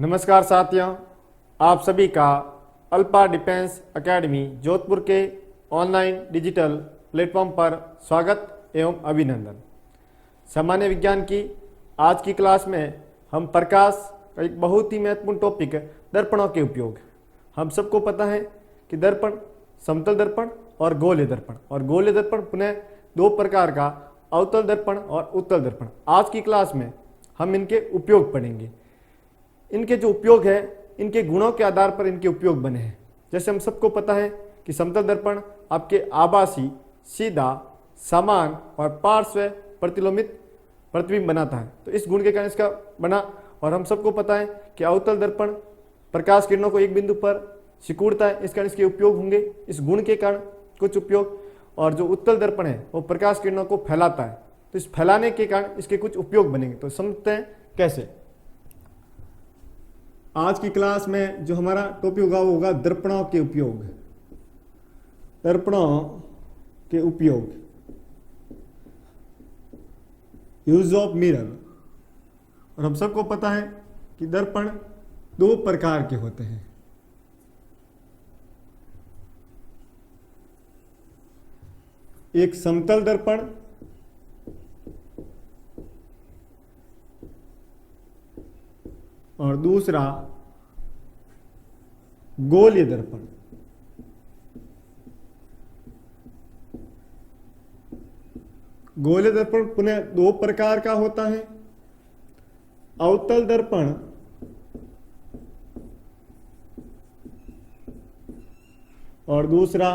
नमस्कार साथियों, आप सभी का अल्पा डिफेंस एकेडमी जोधपुर के ऑनलाइन डिजिटल प्लेटफॉर्म पर स्वागत एवं अभिनंदन। सामान्य विज्ञान की आज की क्लास में हम प्रकाश का एक बहुत ही महत्वपूर्ण टॉपिक दर्पणों के उपयोग। हम सबको पता है कि दर्पण समतल दर्पण और गोलीय दर्पण, और गोलीय दर्पण पुनः दो प्रकार का, अवतल दर्पण और उत्तल दर्पण। आज की क्लास में हम इनके उपयोग पढ़ेंगे। इनके जो उपयोग है, इनके गुणों के आधार पर इनके उपयोग बने हैं। जैसे हम सबको पता है कि समतल दर्पण आपके आभासी, सीधा, समान और पार्श्व प्रतिलोमित प्रतिबिंब बनाता है, तो इस गुण के कारण इसका बना। और हम सबको पता है कि अवतल दर्पण प्रकाश किरणों को एक बिंदु पर सिकुड़ता है, इस कारण इसके उपयोग होंगे, इस गुण के कारण कुछ उपयोग। और जो उत्तल दर्पण है वो प्रकाश किरणों को फैलाता है, तो इस फैलाने के कारण इसके कुछ उपयोग बनेंगे। तो समझते हैं कैसे। आज की क्लास में जो हमारा टॉपिक होगा वो होगा दर्पणों के उपयोग। दर्पणों के उपयोग, यूज ऑफ मिरर। और हम सबको पता है कि दर्पण दो प्रकार के होते हैं। एक समतल दर्पण और दूसरा गोलीय दर्पण। गोलीय दर्पण पुनः दो प्रकार का होता है, अवतल दर्पण और दूसरा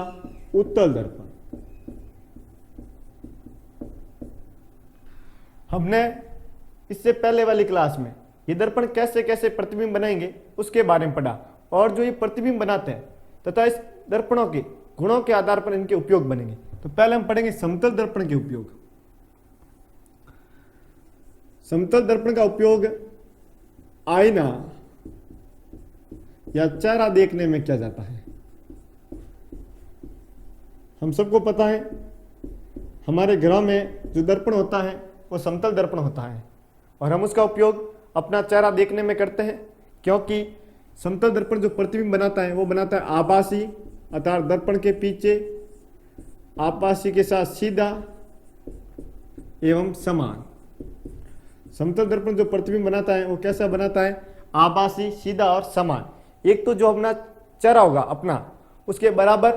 उत्तल दर्पण। हमने इससे पहले वाली क्लास में ये दर्पण कैसे कैसे प्रतिबिंब बनाएंगे उसके बारे में पढ़ा, और जो ये प्रतिबिंब बनाते हैं तथा इस दर्पणों के गुणों के आधार पर इनके उपयोग बनेंगे। तो पहले हम पढ़ेंगे समतल दर्पण के उपयोग। समतल दर्पण का उपयोग आईना या चेहरा देखने में किया जाता है। हम सबको पता है हमारे घरों में जो दर्पण होता है वो समतल दर्पण होता है, और हम उसका उपयोग अपना चेहरा देखने में करते हैं, क्योंकि समतल दर्पण जो प्रतिबिंब बनाता है वो बनाता है आभासी, अर्थात दर्पण के पीछे आभासी के साथ सीधा एवं समान। समतल दर्पण जो प्रतिबिंब बनाता है वो कैसा बनाता है? आभासी, सीधा और समान। एक तो जो अपना चेहरा होगा अपना उसके बराबर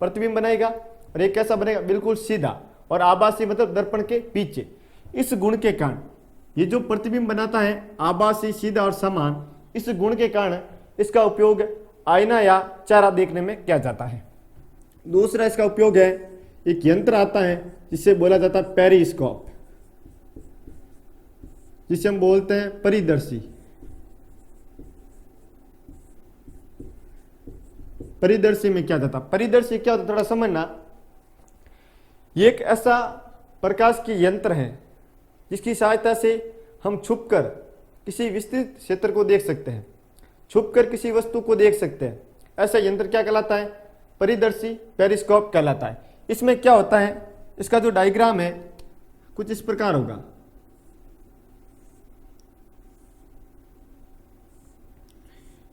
प्रतिबिंब बनाएगा, और एक कैसा बनेगा? बिल्कुल सीधा। और आभासी मतलब दर्पण के पीछे। इस गुण के कारण ये जो प्रतिबिंब बनाता है आभासी, सीधा और समान, इस गुण के कारण इसका उपयोग आईना या चेहरा देखने में किया जाता है। दूसरा इसका उपयोग है, एक यंत्र आता है जिसे बोला जाता है पेरिस्कोप, जिसे हम बोलते हैं परिदर्शी। परिदर्शी में क्या जाता है? परिदर्शी क्या होता है थोड़ा समझना। ये एक ऐसा प्रकाश की यंत्र है जिसकी सहायता से हम छुपकर किसी विस्तृत क्षेत्र को देख सकते हैं, छुपकर किसी वस्तु को देख सकते हैं। ऐसा यंत्र क्या कहलाता है? परिदर्शी, पेरिस्कोप कहलाता है। इसमें क्या होता है, इसका जो डायग्राम है कुछ इस प्रकार होगा।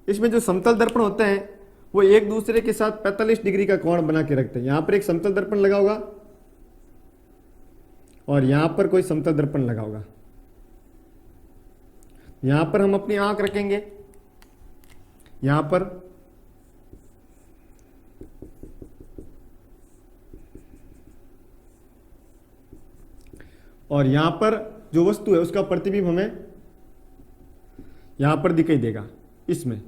इसमें जो समतल दर्पण होते हैं वो एक दूसरे के साथ 45 डिग्री का कोण बना के रखते हैं। यहां पर एक समतल दर्पण लगा होगा और यहां पर कोई समतल दर्पण लगा होगा। यहां पर हम अपनी आंख रखेंगे, यहां पर और यहां पर जो वस्तु है उसका प्रतिबिंब हमें यहां पर दिखाई देगा इसमें।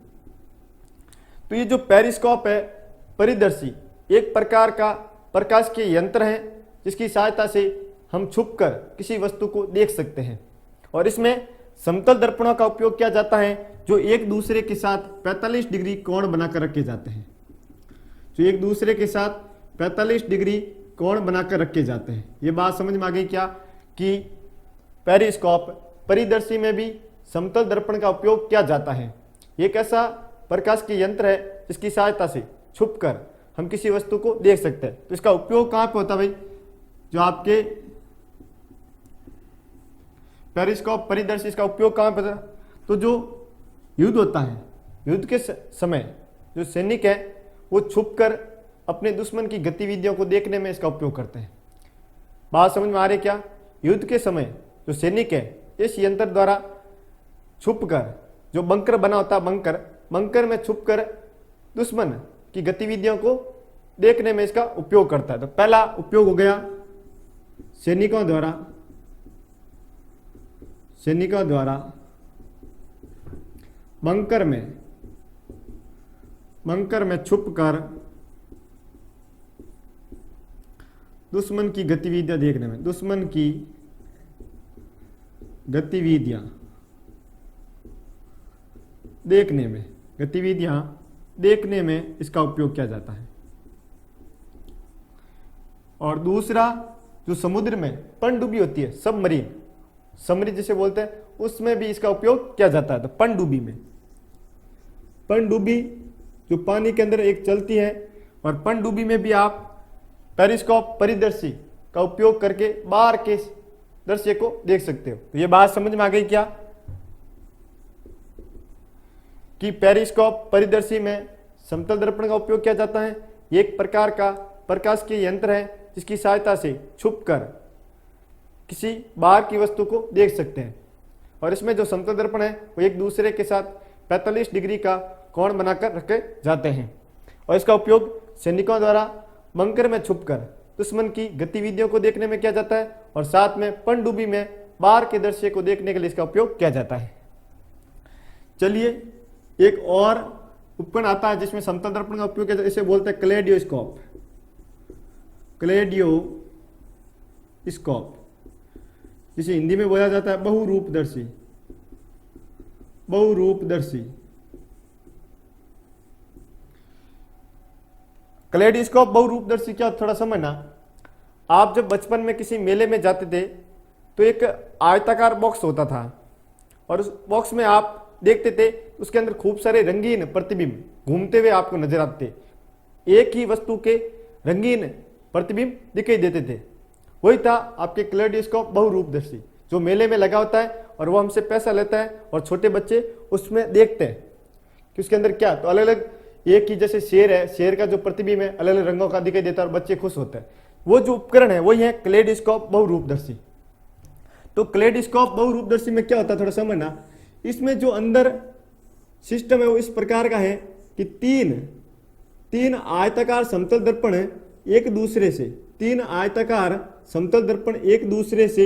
तो ये जो पेरिस्कोप है, परिदर्शी, एक प्रकार का प्रकाश के यंत्र है जिसकी सहायता से हम छुपकर किसी वस्तु को देख सकते हैं। और इसमें समतल दर्पणों का उपयोग किया जाता है जो एक दूसरे के साथ 45 डिग्री कोण बनाकर रखे जाते हैं। जो एक दूसरे के साथ 45 डिग्री कोण बनाकर रखे जाते हैं। ये बात समझ में आ गई क्या कि पेरिस्कोप, परिदर्शी में भी समतल दर्पण का उपयोग किया जाता है। एक ऐसा प्रकाश के यंत्र है जिसकी सहायता से छुपकर हम किसी वस्तु को देख सकते हैं। तो इसका उपयोग कहाँ पे होता है भाई? जो आपके पेरिस्कोप, परिदर्शी, इसका उपयोग कहाँ पे होता है? तो जो युद्ध होता है, युद्ध के समय जो सैनिक है वो छुपकर अपने दुश्मन की गतिविधियों को देखने में इसका उपयोग करते हैं। बात समझ में आ रही क्या? युद्ध के समय जो सैनिक है इस यंत्र द्वारा छुपकर, जो बंकर बना होता है बंकर में छुपकर दुश्मन की गतिविधियों को देखने में इसका उपयोग करता है। तो पहला उपयोग हो गया सैनिकों द्वारा बंकर में छुपकर दुश्मन की गतिविधियां देखने में, दुश्मन की गतिविधियां देखने में इसका उपयोग किया जाता है। और दूसरा जो समुद्र में पनडुब्बी होती है, सबमरीन जिसे बोलते हैं, उसमें भी इसका उपयोग किया जाता है। तो पनडुब्बी जो पानी के अंदर एक चलती है, और पनडुब्बी में भी आप पेरिस्कोप परिदर्शी का उपयोग करके बाहर के दृश्य को देख सकते हो। तो ये बात समझ में आ गई क्या कि पेरिस्कोप परिदर्शी में समतल दर्पण का उपयोग किया जाता है। ये एक प्रकार का प्रकाश के यंत्र है जिसकी सहायता से छुपकर किसी बाहर की वस्तु को देख सकते हैं। और इसमें जो समतल दर्पण है वो एक दूसरे के साथ 45 डिग्री का कोण बनाकर रखे जाते हैं। और इसका उपयोग सैनिकों द्वारा बंकर में छुपकर दुश्मन की गतिविधियों को देखने में किया जाता है, और साथ में पनडुब्बी में बाहर के दृश्य को देखने के लिए इसका उपयोग किया जाता है। चलिए एक और उपकरण आता है जिसमें समतल दर्पण का उपयोग किया जाता है, इसे बोलते हैं क्लेडियोस्कोप। जिसे हिंदी में बोला जाता है बहुरूपदर्शी। क्लेडियोस्कोप बहुरूपदर्शी क्या, थोड़ा समझना। आप जब बचपन में किसी मेले में जाते थे तो एक आयताकार बॉक्स होता था, और उस बॉक्स में आप देखते थे उसके अंदर खूब सारे रंगीन प्रतिबिंब घूमते हुए आपको नजर आते। एक ही वस्तु के रंगीन प्रतिबिंब दिखाई देते थे। वही था आपके क्लेडियोस्कोप बहुरूपदर्शी, जो मेले में लगा होता है और वो हमसे पैसा लेता है, और छोटे बच्चे उसमें देखते हैं कि उसके अंदर क्या। तो अलग अलग, एक ही जैसे शेर है, शेर का जो प्रतिबिंब है अलग अलग रंगों का दिखाई देता है और बच्चे खुश होते हैं। वो जो उपकरण है वही है क्लेडियोस्कोप बहुरूपदर्शी। तो क्लेडियोस्कोप बहुरूपदर्शी में क्या होता है, थोड़ा समझना। इसमें जो अंदर सिस्टम है वो इस प्रकार का है कि तीन आयताकार समतल दर्पण है एक दूसरे से, तीन आयताकार समतल दर्पण एक दूसरे से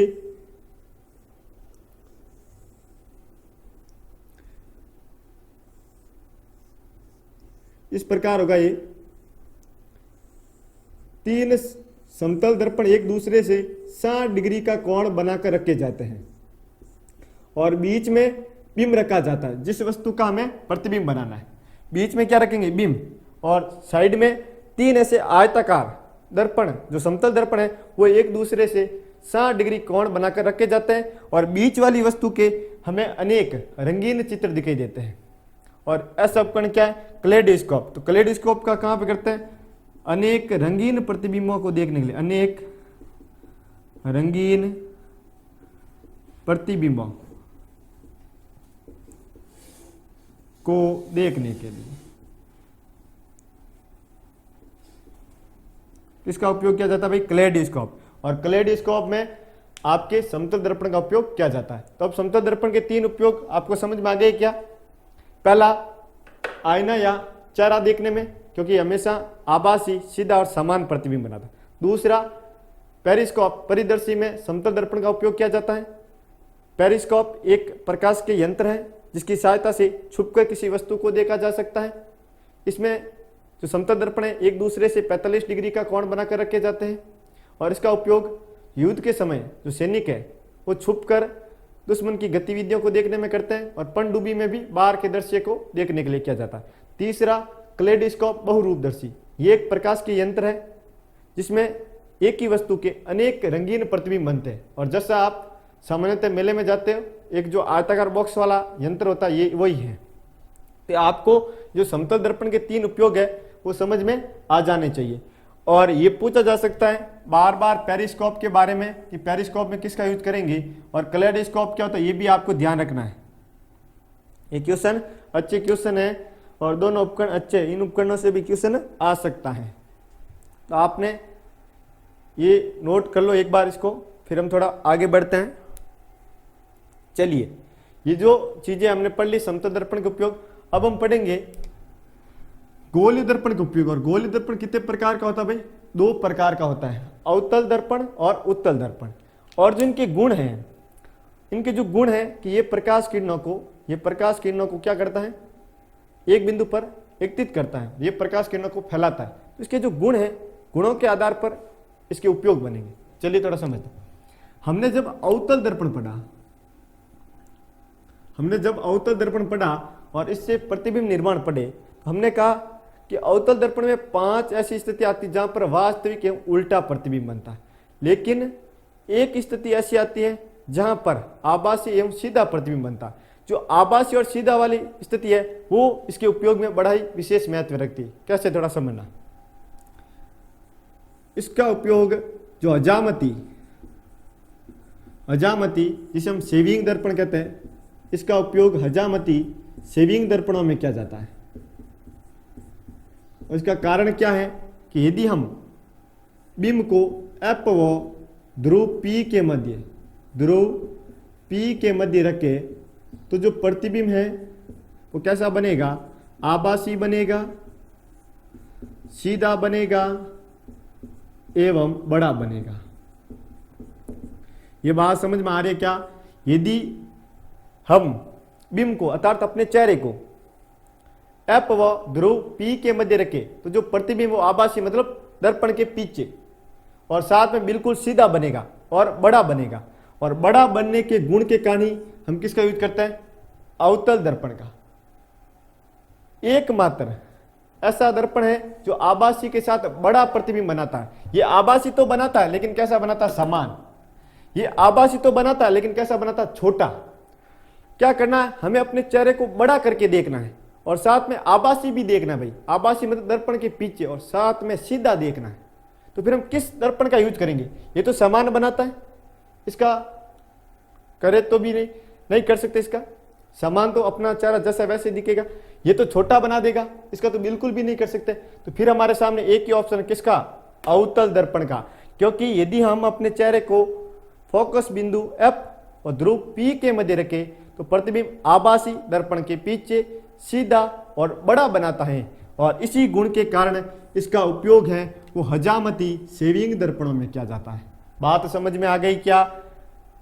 इस प्रकार होगा। ये तीन समतल दर्पण एक दूसरे से 60 डिग्री का कोण बनाकर रखे जाते हैं, और बीच में बिंब रखा जाता है। जिस वस्तु का हमें प्रतिबिंब बनाना है, बीच में क्या रखेंगे, बिंब, और साइड में तीन ऐसे आयताकार दर्पण जो समतल दर्पण है वो एक दूसरे से 60 डिग्री कोण बनाकर रखे जाते हैं, और बीच वाली वस्तु के हमें अनेक रंगीन चित्र दिखाई देते हैं। और ऐसा उपकरण क्या है, क्लेडियोस्कोप। तो क्लेडियोस्कोप का कहां पे करते हैं, अनेक रंगीन प्रतिबिंबों को देखने के लिए, अनेक रंगीन प्रतिबिंबों को देखने के लिए इसका उपयोग किया जाता है भाई, क्लेडियोस्कोप। और क्लेडियोस्कोप में आपके समतल दर्पण का उपयोग किया जाता है। तो अब समतल दर्पण के तीन उपयोग आपको समझ में आ गए क्या? पहला, आईना या चेहरा देखने में, क्योंकि हमेशा आभासी, सीधा और समान प्रतिबिंब बनाता है। दूसरा, पेरिस्कोप परिदर्शी में समतल दर्पण का उपयोग किया जाता है। पेरिस्कोप एक प्रकाश के यंत्र है जिसकी सहायता से छुपकर किसी वस्तु को देखा जा सकता है। इसमें जो समतल दर्पण है एक दूसरे से 45 डिग्री का कोण बनाकर रखे जाते हैं, और इसका उपयोग युद्ध के समय जो सैनिक है वो छुपकर दुश्मन की गतिविधियों को देखने में करते हैं, और पनडुब्बी में भी बाहर के दृश्य को देखने के लिए किया जाता है। तीसरा, क्लेडियोस्कोप बहुरूपदर्शी, ये एक प्रकाश के यंत्र है जिसमें एक ही वस्तु के अनेक रंगीन प्रतिबिंब बनते हैं। और जैसा आप सामान्यतः मेले में जाते हो, एक जो आयताकार बॉक्स वाला यंत्र होता है ये वही है। तो आपको जो समतल दर्पण के तीन उपयोग है वो समझ में आ जाने चाहिए। और ये पूछा जा सकता है बार बार पेरिस्कोप के बारे में कि पेरिस्कोप में किसका यूज करेंगे, और क्लेडियोस्कोप क्या होता है ये भी आपको ध्यान रखना है। ये क्वेश्चन अच्छे क्वेश्चन है और दोनों उपकरण अच्छे, इन उपकरणों से भी क्वेश्चन आ सकता है। तो आपने ये नोट कर लो एक बार इसको, फिर हम थोड़ा आगे बढ़ते हैं। चलिए, ये जो चीजें हमने पढ़ ली समतल दर्पण का उपयोग, अब हम पढ़ेंगे गोलीय दर्पण का उपयोग। और गोलीय दर्पण कितने प्रकार का होता है भाई? 2 प्रकार का होता है, अवतल दर्पण और उत्तल दर्पण। और जो इनके गुण हैं, इनके जो गुण है कि ये प्रकाश किरणों को क्या करता है? एक बिंदु पर एकत्रित करता है, ये प्रकाश किरणों को फैलाता है। तो इसके जो गुण है, गुणों के आधार पर इसके उपयोग बनेंगे। चलिए थोड़ा समझते हैं। हमने जब अवतल दर्पण पढ़ा और इससे प्रतिबिंब निर्माण पढ़े, तो हमने कहा कि अवतल दर्पण में 5 ऐसी स्थिति आती है जहां पर वास्तविक एवं उल्टा प्रतिबिंब बनता है, लेकिन एक स्थिति ऐसी आती है जहां पर आभासी एवं सीधा प्रतिबिंब बनता है। जो आभासी और सीधा वाली स्थिति है वो इसके उपयोग में बड़ा ही विशेष महत्व रखती है। कैसे, थोड़ा समझना। इसका उपयोग जो हजामती जिसे हम सेविंग दर्पण कहते हैं, इसका उपयोग हजामती सेविंग दर्पणों में किया जाता है। और इसका कारण क्या है कि यदि हम बिंब को एफ व ध्रुव P के मध्य रखे तो जो प्रतिबिंब है वो कैसा बनेगा? आभासी बनेगा, सीधा बनेगा एवं बड़ा बनेगा। ये बात समझ में आ रही है क्या? यदि हम बिंब को अर्थात अपने चेहरे को एफ व ध्रुव P के मध्य रखे तो जो प्रतिबिंब वो आभासी मतलब दर्पण के पीछे और साथ में बिल्कुल सीधा बनेगा और बड़ा बनेगा। और बड़ा बनने के गुण के कारण ही हम किसका यूज करते हैं? अवतल दर्पण का। एकमात्र ऐसा दर्पण है जो आभासी के साथ बड़ा प्रतिबिंब बनाता है। ये आभासी तो बनाता है लेकिन कैसा बनाता है? समान। ये आभासी तो बनाता है लेकिन कैसा बनाता है? छोटा। क्या करना है? हमें अपने चेहरे को बड़ा करके देखना है और साथ में आभासी भी देखना है भाई। आभासी मतलब दर्पण के पीछे और साथ में सीधा देखना है। तो फिर हम किस दर्पण का यूज करेंगे? ये तो समान बनाता है, इसका करे तो भी नहीं कर सकते। इसका समान तो अपना चेहरा जैसा वैसे दिखेगा, ये तो छोटा बना देगा, इसका तो बिल्कुल भी नहीं कर सकते। तो फिर हमारे सामने एक ही ऑप्शन है, किसका? अवतल दर्पण का। क्योंकि यदि हम अपने चेहरे को फोकस बिंदु F और ध्रुव P के मध्य रखें तो प्रतिबिंब आभासी दर्पण के पीछे सीधा और बड़ा बनाता है। और इसी गुण के कारण इसका उपयोग है वो हजामती सेविंग दर्पणों में किया जाता है। बात समझ में आ गई क्या?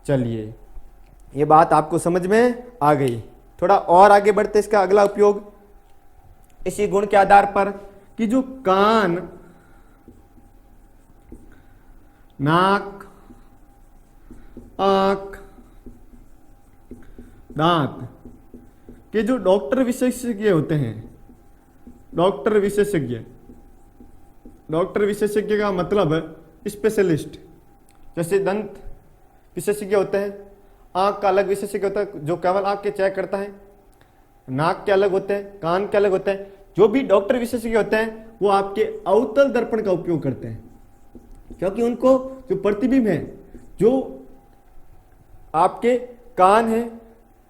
चलिए, ये बात आपको समझ में आ गई। थोड़ा और आगे बढ़ते, इसका अगला उपयोग इसी गुण के आधार पर कि जो कान, नाक, आंख, दांत के जो डॉक्टर विशेषज्ञ होते हैं, डॉक्टर विशेषज्ञ का मतलब स्पेशलिस्ट। जैसे दंत विशेषज्ञ होते हैं, आंख का अलग विशेषज्ञ होता है जो केवल आंख के चेक करता है, नाक के अलग होते हैं, कान के अलग होते हैं। जो भी डॉक्टर विशेषज्ञ होते हैं वो आपके अवतल दर्पण का उपयोग करते हैं, क्योंकि उनको जो प्रतिबिंब है, जो आपके कान है,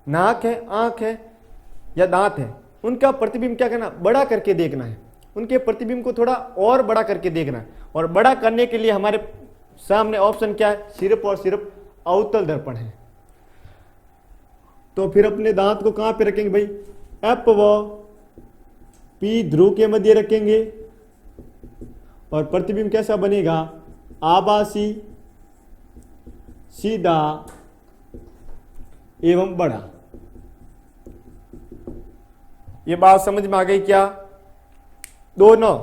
नाक है, आंख है या दांत है, उनका प्रतिबिंब क्या करना? बड़ा करके देखना है। उनके प्रतिबिंब को थोड़ा और बड़ा करके देखना है। और बड़ा करने के लिए हमारे सामने ऑप्शन क्या है? सिर्फ और सिर्फ अवतल दर्पण है। तो फिर अपने दांत को कहां पे रखेंगे भाई? F व P ध्रुव के मध्य रखेंगे और प्रतिबिंब कैसा बनेगा? आभासी, सीधा एवं बड़ा। ये बात समझ में आ गई क्या? दोनों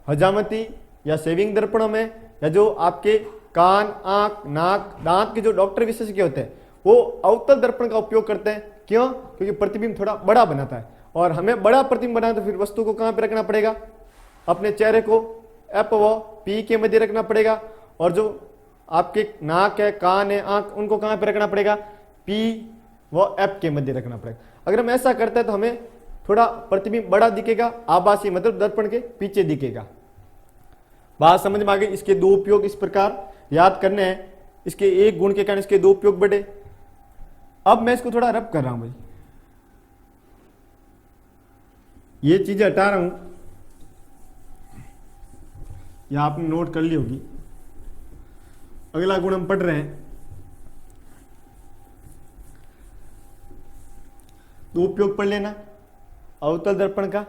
हजामती या सेविंग दर्पणों में या जो आपके कान, आंख, नाक, दांत के जो डॉक्टर विशेषज्ञ होते हैं वो अवतल दर्पण का उपयोग करते हैं। क्यों? क्योंकि प्रतिबिंब थोड़ा बड़ा बनाता है और हमें बड़ा प्रतिबिंब बनाना तो फिर वस्तु को कहां पे रखना पड़ेगा? अपने चेहरे को F व P के मध्य रखना पड़ेगा। और जो आपके नाक है, कान है, आंख, उनको कहां पे रखना पड़ेगा? P व F के मध्य रखना पड़ेगा। अगर हम ऐसा करते हैं तो हमें थोड़ा प्रतिबिंब बड़ा दिखेगा, आभासी मतलब दर्पण के पीछे दिखेगा। बात समझ में आ गई? इसके 2 उपयोग इस प्रकार याद करने हैं। इसके एक गुण के कारण इसके 2 उपयोग बढ़े। अब मैं इसको थोड़ा रब कर रहा हूं भाई। ये चीजें हटा रहा हूं, या आपने नोट कर ली होगी। अगला गुण हम पढ़ रहे हैं, तो उपयोग पढ़ लेना अवतल दर्पण का।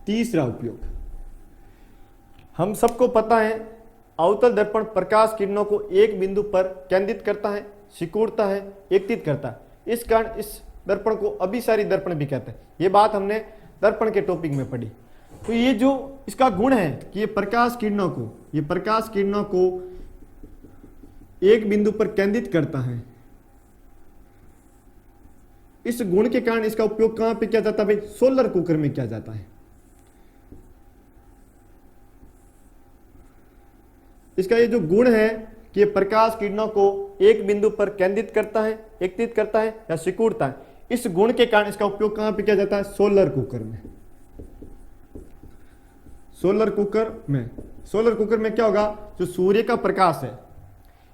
तीसरा उपयोग, हम सबको पता है अवतल दर्पण प्रकाश किरणों को एक बिंदु पर केंद्रित करता है, सिकुड़ता है, एकत्रित करता है। इस कारण इस दर्पण को अभिसारी दर्पण भी कहते हैं। ये बात हमने दर्पण के टॉपिक में पढ़ी। तो ये जो इसका गुण है कि ये प्रकाश किरणों को एक बिंदु पर केंद्रित करता है। इस गुण के कारण इसका उपयोग कहां पे किया जाता है भाई? सोलर कुकर में किया जाता है। इसका ये जो गुण है कि ये प्रकाश किरणों को एक बिंदु पर केंद्रित करता है, एकत्रित करता है या सिकुड़ता है, इस गुण के कारण इसका उपयोग कहां पे किया जाता है? सोलर कुकर में। सोलर कुकर में क्या होगा? जो सूर्य का प्रकाश है,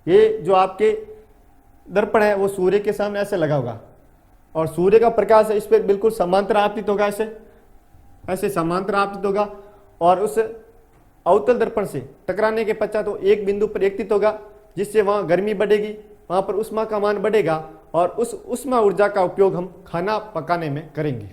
ये जो आपके दर्पण है वो सूर्य के सामने ऐसे लगा होगा, और सूर्य का प्रकाश है इस पर बिल्कुल समांतर आपतित होगा, ऐसे समांतर आपतित होगा, और उस अवतल दर्पण से टकराने के पश्चात वो एक बिंदु पर एकत्रित होगा, जिससे वहां गर्मी बढ़ेगी, वहां पर उष्मा का मान बढ़ेगा, और उस उष्मा ऊर्जा का उपयोग हम खाना पकाने में करेंगे।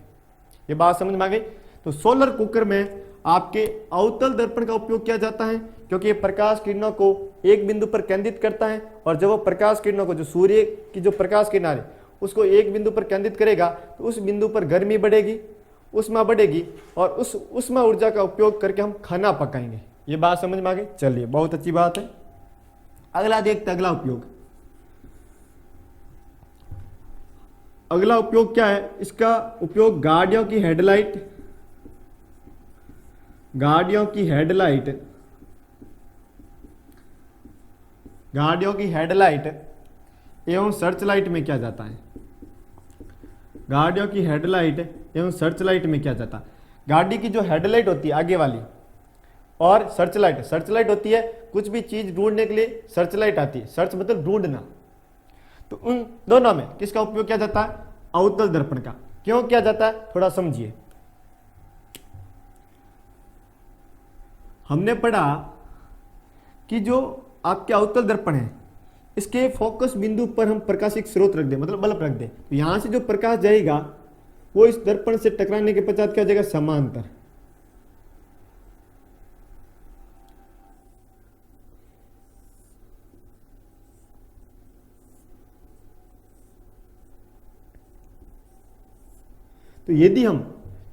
ये बात समझ में आ गई? तो सोलर कुकर में आपके अवतल दर्पण का उपयोग किया जाता है, क्योंकि ये प्रकाश किरणों को एक बिंदु पर केंद्रित करता है, और जब वो प्रकाश किरणों को, जो सूर्य की जो प्रकाश किरण है उसको एक बिंदु पर केंद्रित करेगा, तो उस बिंदु पर गर्मी बढ़ेगी, उष्मा बढ़ेगी, और उस उष्मा ऊर्जा का उपयोग करके हम खाना पकाएंगे। ये बात समझ में आ गई? चलिए, बहुत अच्छी बात है। अगला देखते, अगला उपयोग क्या है? इसका उपयोग गाड़ियों की हेडलाइट एवं सर्च लाइट में किया जाता है। गाड़ियों की हेडलाइट एवं सर्च लाइट में किया जाता है। गाड़ी की जो हेडलाइट होती है आगे वाली, और सर्च लाइट होती है कुछ भी चीज ढूंढने के लिए सर्च लाइट आती है। सर्च मतलब ढूंढना। तो उन दोनों में किसका उपयोग किया जाता है? अवतल दर्पण का। क्यों किया जाता है थोड़ा समझिए। हमने पढ़ा कि जो आपके अवतल दर्पण है, इसके फोकस बिंदु पर हम प्रकाशिक स्रोत रख दें, मतलब बल्ब रख दें, तो यहां से जो प्रकाश जाएगा वो इस दर्पण से टकराने के पश्चात क्या जाएगा? समांतर। तो यदि हम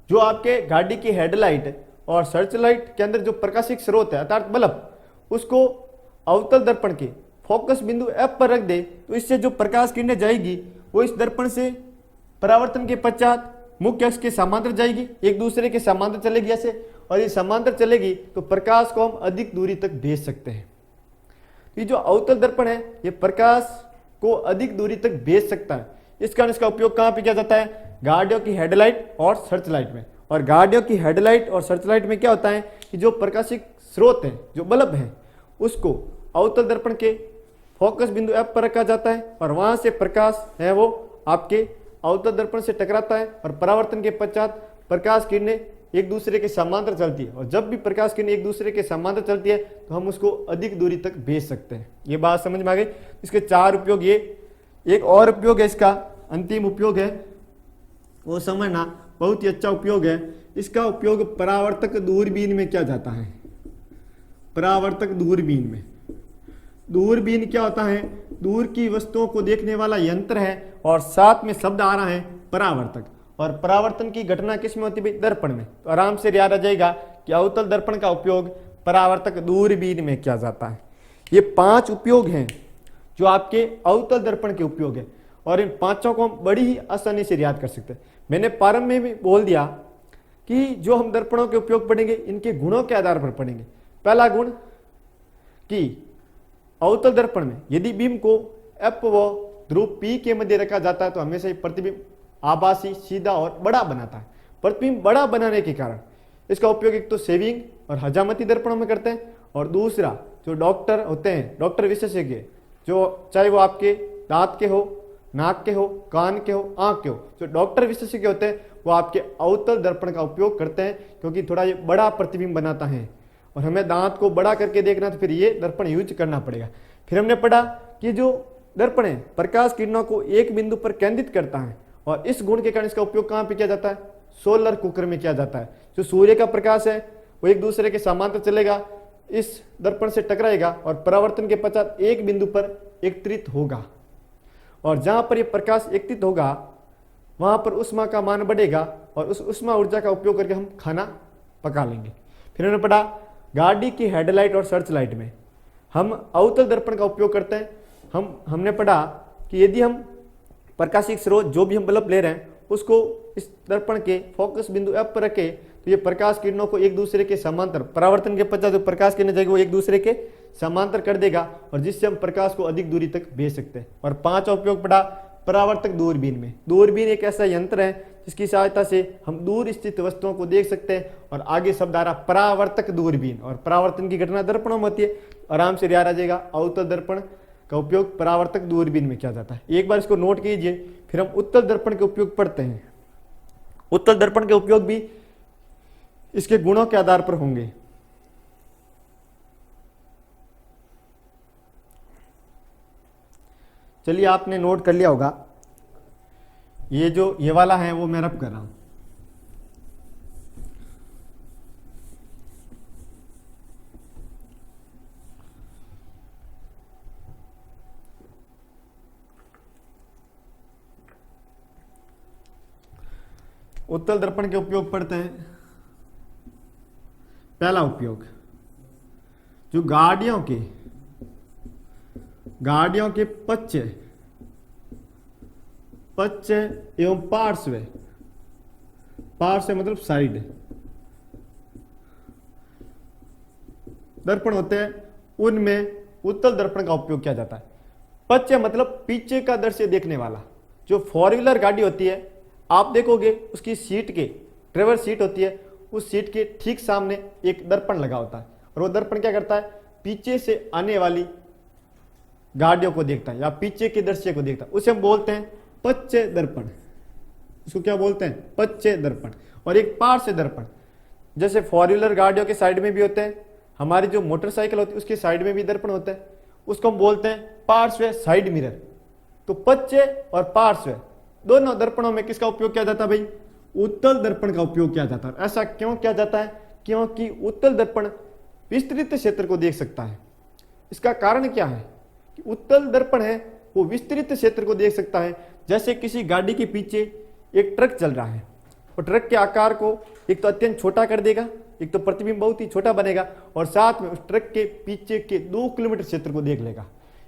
जो आपके गाड़ी की हेडलाइट और सर्च लाइट के अंदर जो प्रकाशिक स्रोत है अर्थात बल्ब, उसको अवतल दर्पण के फोकस बिंदु F पर रख दे, तो इससे जो प्रकाश किरणें जाएगी वो इस दर्पण से परावर्तन के पश्चात मुख्य अक्ष के समांतर जाएगी, एक दूसरे के समांतर चलेगी ऐसे, और ये समांतर चलेगी तो प्रकाश को हम अधिक दूरी तक भेज सकते हैं। ये जो अवतल दर्पण है ये प्रकाश को अधिक दूरी तक भेज सकता है। इस कारण इसका उपयोग कहां पे किया जाता है? गाड़ियों की हेडलाइट और सर्च लाइट में। और गाड़ियों की हेडलाइट और सर्च लाइट में क्या होता है कि जो प्रकाशिक स्रोत है, जो बल्ब है, उसको अवतल दर्पण के फोकस बिंदु F पर रखा जाता है, और वहां से प्रकाश है वो आपके अवतल दर्पण से टकराता है, और परावर्तन के पश्चात प्रकाश किरणें एक दूसरे के समांतर चलती है, और जब भी प्रकाश किरणें एक दूसरे के समांतर चलती है तो हम उसको अधिक दूरी तक भेज सकते हैं। ये बात समझ में आ गई? इसके 4 उपयोग। ये एक और उपयोग है, इसका अंतिम उपयोग है वो समझना, बहुत ही अच्छा उपयोग है। इसका उपयोग परावर्तक दूरबीन में किया जाता है। परावर्तक दूरबीन में, दूरबीन क्या होता है? दूर की वस्तुओं को देखने वाला यंत्र है, और साथ में शब्द आ रहा है परावर्तक। और परावर्तन की घटना किस में होती है? दर्पण में। तो आराम से याद आ जाएगा कि अवतल दर्पण का उपयोग परावर्तक दूरबीन में किया जाता है। ये 5 उपयोग हैं जो आपके अवतल दर्पण के उपयोग है, और इन 5 को हम बड़ी ही आसानी से याद कर सकते हैं। मैंने प्रारंभ में भी बोल दिया कि जो हम दर्पणों के उपयोग पढ़ेंगे इनके गुणों के आधार पर पढ़ेंगे। पहला गुण कि अवतल दर्पण में यदि बीम को F व ध्रुव P के मध्य रखा जाता है तो हमेशा ही प्रतिबिंब आभासी, सीधा और बड़ा बनाता है। प्रतिबिंब बड़ा बनाने के कारण इसका उपयोग एक तो सेविंग और हजामती दर्पणों में करते हैं, और दूसरा जो डॉक्टर होते हैं, डॉक्टर विशेषज्ञ, जो चाहे वो आपके दांत के हो नाक के हो, कान के हो, आंख के हो। जो डॉक्टर विशेषज्ञ होते हैं वो आपके अवतल दर्पण का उपयोग करते हैं, क्योंकि थोड़ा ये बड़ा प्रतिबिंब बनाता है और हमें दांत को बड़ा करके देखना, तो फिर ये दर्पण यूज करना पड़ेगा। फिर हमने पढ़ा कि जो दर्पण है प्रकाश किरणों को एक बिंदु पर केंद्रित करता है, और इस गुण के कारण इसका उपयोग कहाँ पे किया जाता है? सोलर कुकर में किया जाता है। जो सूर्य का प्रकाश है वो एक दूसरे के समांतर चलेगा, इस दर्पण से टकराएगा और परावर्तन के पश्चात एक बिंदु पर एकत्रित होगा, और जहां पर यह प्रकाश एकत्रित होगा वहां पर ऊष्मा का मान बढ़ेगा, और उस ऊष्मा ऊर्जा का उपयोग करके हम खाना पका लेंगे। फिर हमने पढ़ा गाड़ी की हेडलाइट और सर्च लाइट में हम अवतल दर्पण का उपयोग करते हैं। हमने पढ़ा कि यदि हम प्रकाशिक स्रोत जो भी हम बल्ब ले रहे हैं उसको इस दर्पण के फोकस बिंदु एफ पर रखे, तो ये प्रकाश किरणों को एक दूसरे के समांतर, परावर्तन के पश्चात जो प्रकाश किरणें जाएगी वो एक दूसरे के समांतर कर देगा, और जिससे हम प्रकाश को अधिक दूरी तक भेज सकते हैं। और पांचवा उपयोग पड़ा परावर्तक दूरबीन में। दूरबीन एक ऐसा यंत्र है जिसकी सहायता से हम दूर स्थित वस्तुओं को देख सकते हैं, और आगे शब्द आ रहा परावर्तक दूरबीन, और परावर्तन की घटना दर्पणों में होती है। आराम से याद आ जाएगा, अवतल दर्पण का उपयोग परावर्तक दूरबीन में किया जाता है। एक बार इसको नोट कीजिए। फिर हम उत्तल दर्पण के उपयोग पढ़ते हैं। उत्तल दर्पण के उपयोग भी इसके गुणों के आधार पर होंगे। चलिए, आपने नोट कर लिया होगा, ये वाला है वो मैं रब कर रहा हूं। उत्तल दर्पण के उपयोग पढ़ते हैं। पहला उपयोग, जो गाड़ियों के पश्च एवं पार्श्व मतलब साइड दर्पण होते हैं, उनमें उत्तल दर्पण का उपयोग किया जाता है। पश्च मतलब पीछे का दृश्य देखने वाला। जो 4 व्हीलर गाड़ी होती है, आप देखोगे उसकी सीट के ड्राइवर सीट होती है, उस सीट के ठीक सामने एक दर्पण लगा होता है, और वो दर्पण क्या करता है? पीछे से आने वाली गाड़ियों को देखता है या पीछे के दृश्य को देखता है। उसे हम बोलते हैं पश्च दर्पण। उसको क्या बोलते हैं? पश्च दर्पण। और एक पार्श्व दर्पण, जैसे 4 व्हीलर गाड़ियों के साइड में भी होते हैं, हमारी जो मोटरसाइकिल होती है उसके साइड में भी दर्पण होता है, उसको हम बोलते हैं पार्श्व साइड मिरर। तो पश्च और पार्श्व दोनों दर्पणों में किसका उपयोग किया जाता है भाई? उत्तल दर्पण का उपयोग किया जाता है। ऐसा क्यों किया जाता है? क्योंकि उत्तल दर्पण विस्तृत क्षेत्र को देख सकता है। इसका कारण क्या है कि उत्तल दर्पण है वो विस्तृत क्षेत्र को देख सकता है। जैसे किसी गाड़ी के पीछे एक ट्रक चल रहा है, और ट्रक के आकार को एक तो अत्यंत छोटा कर देगा, एक तो प्रतिबिंब बहुत ही छोटा बनेगा, और साथ में उस ट्रक के पीछे के 2 किलोमीटर क्षेत्र को देख लेगा।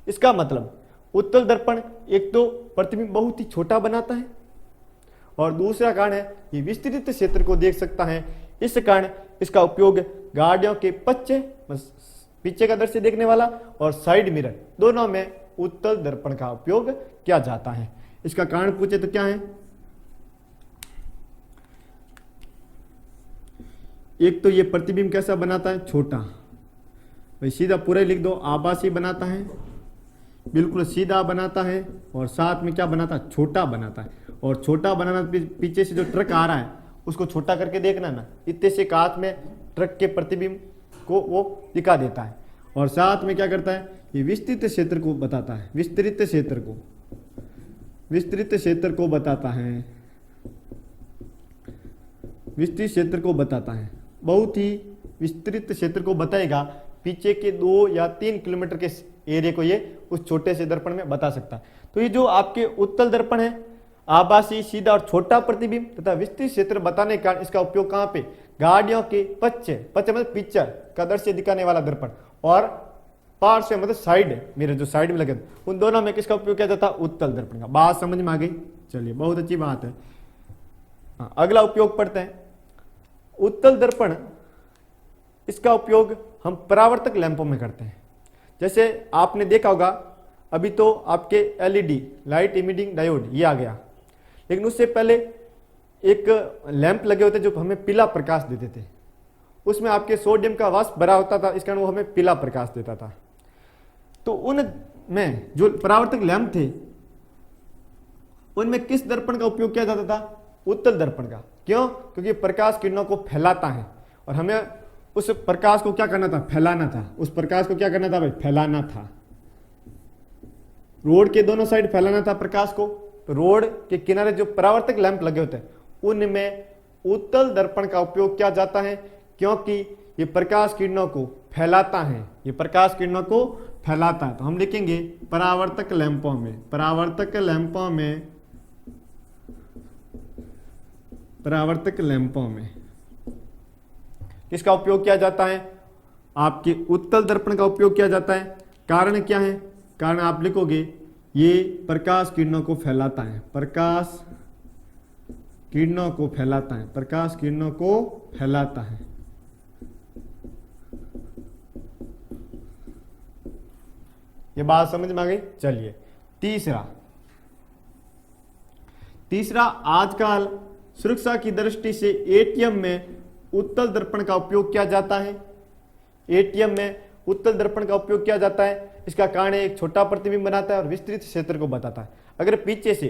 इसका मतलब उत्तल दर्पण एक तो प्रतिबिंब बहुत ही छोटा बनाता है, और दूसरा कारण है ये विस्तृत क्षेत्र को देख सकता है। इस कारण इसका उपयोग गाड़ियों के पीछे का दृश्य देखने वाला और साइड मिरर दोनों में उत्तल दर्पण का उपयोग किया जाता है। इसका कारण पूछे तो क्या है? एक तो ये प्रतिबिंब कैसा बनाता है? छोटा। भाई सीधा पूरा लिख दो, आभासी बनाता है, बिल्कुल सीधा बनाता है, और साथ में क्या बनाता है? छोटा बनाता है। और छोटा बनाना, पीछे से जो ट्रक आ रहा है उसको छोटा करके देखना ना, इतने से हाथ में ट्रक के प्रतिबिंब को वो दिखा देता है। और साथ में क्या करता है? ये विस्तृत क्षेत्र को बताता है, विस्तृत क्षेत्र को बताता है, विस्तृत क्षेत्र को बताता है, बहुत ही विस्तृत क्षेत्र को बताएगा। पीछे के 2 या 3 किलोमीटर के एरिया को ये उस छोटे से दर्पण में बता सकता है। तो ये जो आपके उत्तल दर्पण है, आभासी, सीधा और छोटा प्रतिबिंब तथा विस्तृत क्षेत्र बताने के कारण इसका उपयोग कहाँ पे? गाड़ियों के पश्च मतलब पीछे का दृश्य दिखाने वाला दर्पण, और पार्श्व मतलब साइड मिरर, जो साइड में लगे, उन दोनों में किसका उपयोग किया जाता है? उत्तल दर्पण का। बात समझ में आ गई? चलिए, बहुत अच्छी बात है। अगला उपयोग पढ़ते हैं। उत्तल दर्पण, इसका उपयोग हम परावर्तक लैंपों में करते हैं। जैसे आपने देखा होगा, अभी तो आपके एलईडी लाइट इमिटिंग डायोड ये आ गया, लेकिन उससे पहले एक लैंप लगे होते जो हमें पीला प्रकाश देते थे। उसमें आपके सोडियम का वाष्प भरा होता था, इस कारण वो हमें पीला प्रकाश देता था। तो उनमें जो परावर्तक लैंप थे उनमें किस दर्पण का उपयोग किया जाता था? उत्तल दर्पण का। क्यों? क्योंकि प्रकाश किरणों को फैलाता है और हमें उस प्रकाश को क्या करना था? फैलाना था। उस प्रकाश को क्या करना था भाई? फैलाना था। रोड के दोनों साइड फैलाना था प्रकाश को। तो रोड के किनारे जो परावर्तक लैंप लगे होते हैं उनमें उत्तल दर्पण का उपयोग किया जाता है, क्योंकि ये प्रकाश किरणों को फैलाता है। ये प्रकाश किरणों को फैलाता है। तो हम लिखेंगे परावर्तक लैंपों में, परावर्तक लैंपों में, परावर्तक लैंपों में किसका उपयोग किया जाता है? आपके उत्तल दर्पण का उपयोग किया जाता है। कारण क्या है? कारण आप लिखोगे ये प्रकाश किरणों को फैलाता है, प्रकाश किरणों को फैलाता है, प्रकाश किरणों को फैलाता है। ये बात समझ में आ गई? चलिए तीसरा आजकल सुरक्षा की दृष्टि से एटीएम में उत्तल दर्पण का उपयोग किया जाता है। एटीएम में उत्तल दर्पण का उपयोग किया जाता है। इसका कारण एक छोटा प्रतिबिंब बनाता है और विस्तृत क्षेत्र को बताता है। अगर पीछे से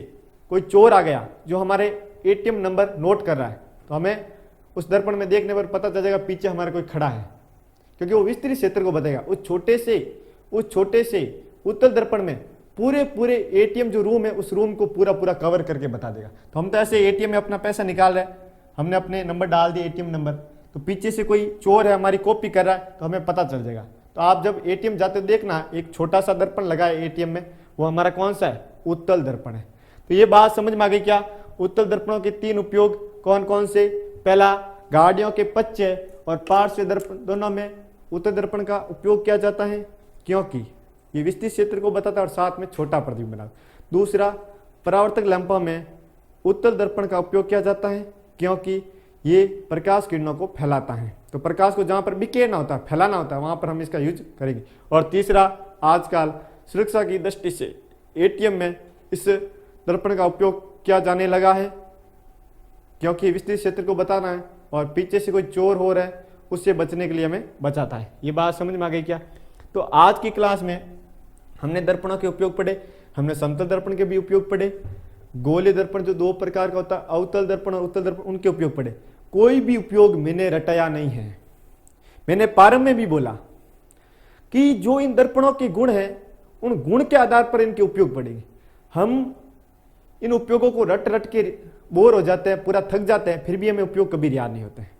कोई चोर आ गया जो हमारे एटीएम नंबर नोट कर रहा है तो हमें उस दर्पण में देखने पर पता चल जाएगा पीछे हमारा कोई खड़ा है, क्योंकि वो विस्तृत क्षेत्र को बताएगा। उस छोटे से उत्तल दर्पण में पूरे एटीएम जो रूम है उस रूम को पूरा कवर करके बता देगा। तो हम तो ऐसे एटीएम में अपना पैसा निकाल रहे हैं, हमने अपने नंबर डाल दिए एटीएम नंबर, तो पीछे से कोई चोर है हमारी कॉपी कर रहा है तो हमें पता चल जाएगा। तो आप जब एटीएम जाते देखना एक छोटा सा दर्पण लगा है एटीएम में, वो हमारा कौन सा है? उत्तल दर्पण है। तो ये बात समझ में आ गई क्या? उत्तल दर्पणों के 3 उपयोग कौन कौन से? पहला, गाड़ियों के पश्च और पार्श्व दर्पण दोनों में उत्तल दर्पण का उपयोग किया जाता है, क्योंकि ये विस्तृत क्षेत्र को बताता है और साथ में छोटा प्रतिबिंब बनाता है। दूसरा, परावर्तक लैंपों में उत्तल दर्पण का उपयोग किया जाता है, क्योंकि ये प्रकाश किरणों को फैलाता है। तो प्रकाश को जहां पर बिखेरना होता है, फैलाना होता है, वहां पर हम इसका यूज करेंगे। और तीसरा, आजकल सुरक्षा की दृष्टि से एटीएम में इस दर्पण का उपयोग किया जाने लगा है, क्योंकि विस्तृत क्षेत्र को बताना है और पीछे से कोई चोर हो रहा है उससे बचने के लिए हमें बचाता है। ये बात समझ में आ गई क्या? तो आज की क्लास में हमने दर्पणों के उपयोग पढ़े, हमने समतल दर्पण के भी उपयोग पढ़े, गोलीय दर्पण जो 2 प्रकार का होता है, अवतल दर्पण और उत्तल दर्पण, उनके उपयोग पढ़े। कोई भी उपयोग मैंने रटाया नहीं है। मैंने प्रारंभ में भी बोला कि जो इन दर्पणों के गुण हैं उन गुण के आधार पर इनके उपयोग पढ़ेंगे। हम इन उपयोगों को रट के बोर हो जाते हैं, पूरा थक जाते हैं, फिर भी हमें उपयोग कभी याद नहीं होते हैं।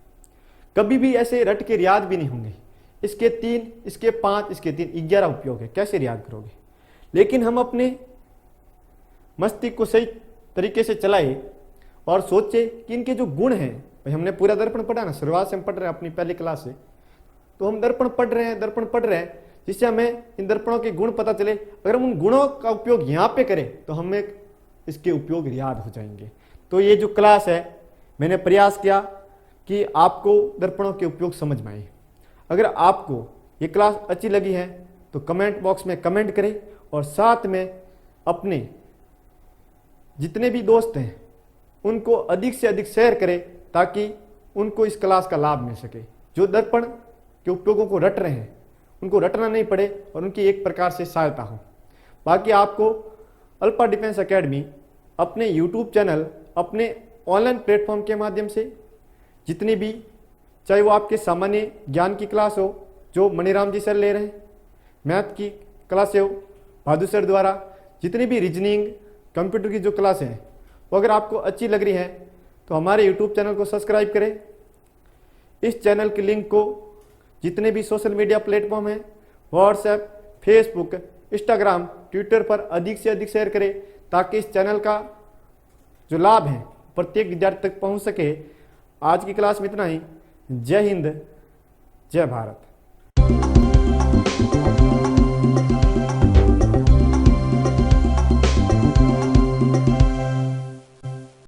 कभी भी ऐसे रट के याद भी नहीं होंगे। इसके 3, इसके 5, इसके 3, 11 उपयोग है, कैसे याद करोगे? लेकिन हम अपने मस्तिष्क को सही तरीके से चलाए और सोचे कि इनके जो गुण हैं, भाई हमने पूरा दर्पण पढ़ा ना, शुरुआत से हम पढ़ रहे हैं अपनी पहली क्लास से, तो हम दर्पण पढ़ रहे हैं जिससे हमें इन दर्पणों के गुण पता चले। अगर हम उन गुणों का उपयोग यहाँ पे करें तो हमें इसके उपयोग याद हो जाएंगे। तो ये जो क्लास है मैंने प्रयास किया कि आपको दर्पणों के उपयोग समझ में आए। अगर आपको ये क्लास अच्छी लगी है तो कमेंट बॉक्स में कमेंट करें और साथ में अपने जितने भी दोस्त हैं उनको अधिक से अधिक शेयर करें ताकि उनको इस क्लास का लाभ मिल सके। जो दर्पण के उपयोगों को रट रहे हैं उनको रटना नहीं पड़े और उनकी एक प्रकार से सहायता हो। बाकी आपको अल्फा डिफेंस एकेडमी अपने यूट्यूब चैनल, अपने ऑनलाइन प्लेटफॉर्म के माध्यम से जितनी भी, चाहे वो आपके सामान्य ज्ञान की क्लास हो जो मणिराम जी सर ले रहे हैं, मैथ की क्लास हो भादु सर द्वारा, जितनी भी रीजनिंग कंप्यूटर की जो क्लास हैं वो अगर आपको अच्छी लग रही है तो हमारे यूट्यूब चैनल को सब्सक्राइब करें। इस चैनल की लिंक को जितने भी सोशल मीडिया प्लेटफॉर्म हैं, व्हाट्सएप, फेसबुक, इंस्टाग्राम, ट्विटर पर अधिक से अधिक शेयर करें ताकि इस चैनल का जो लाभ है प्रत्येक विद्यार्थी तक पहुंच सके। आज की क्लास में इतना ही। जय हिंद, जय भारत।